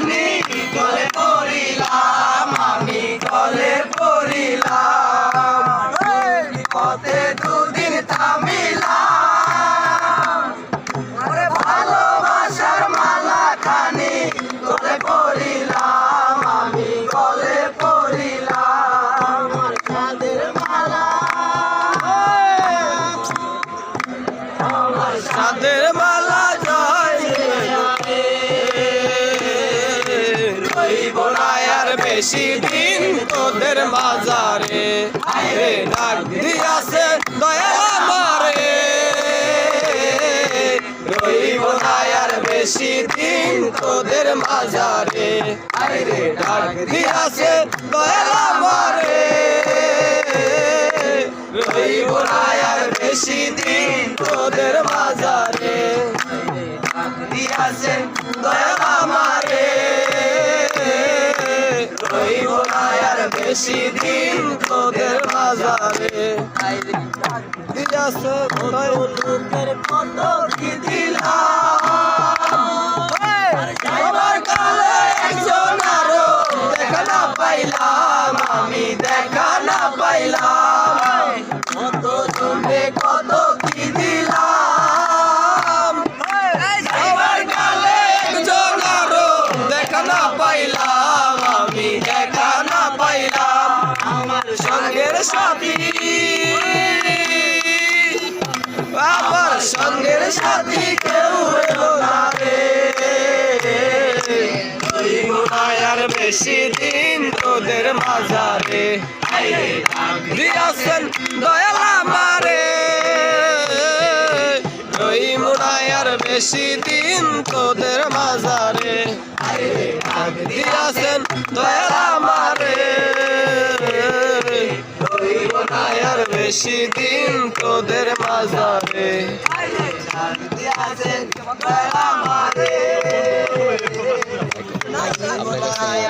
খানি গলে পড়িলাম, আমি গলে পড়িলাম। পথে দুদিন থামিলাম, ওরে ভালোবাসার মালা খানি গলে পড়িলাম, আমি গলে পড়িলাম। সাদের মালা, সাদের মালা জয় রইব না আর বেশি দিন তোদের মাজারে। আরে ডাক দিয়াছে দয়াল আমারে, রইব না আর বেশি দিন তোদের মাজারে। আরে ডাক দিয়াছে দয়াল আমারে, রইব না আর বেশি দিন তোদের মাজারে। ডাক দিয়াছে দয়াল আমারে, রইব না আর বেশি দিন তোদের মাজারে। দিয়াছে লোকের কত কি দিলাম, আমার কালে একজন আরো দেখা না পাইলাম, আমি দেখা না পাইলাম। কত জনে কত কি দিলাম, আমার কালে একজন আরো দেখা না পাইলাম, আমি দেখা না পাইলাম। আমার সঙ্গের সাথী, আমার সঙ্গের সাথী কেউ এলো না রে, রইব না আর বেশি দিন তোদের মাজারে। দিয়াছেন দয়াল আমারে, রইব না আর বেশি দিন তোদের মাজারে। দিয়াছেন দয়াল আমারে, রইব না আর বেশি দিন তোদের মাজারে। দিয়াছেন দয়াল আমারে।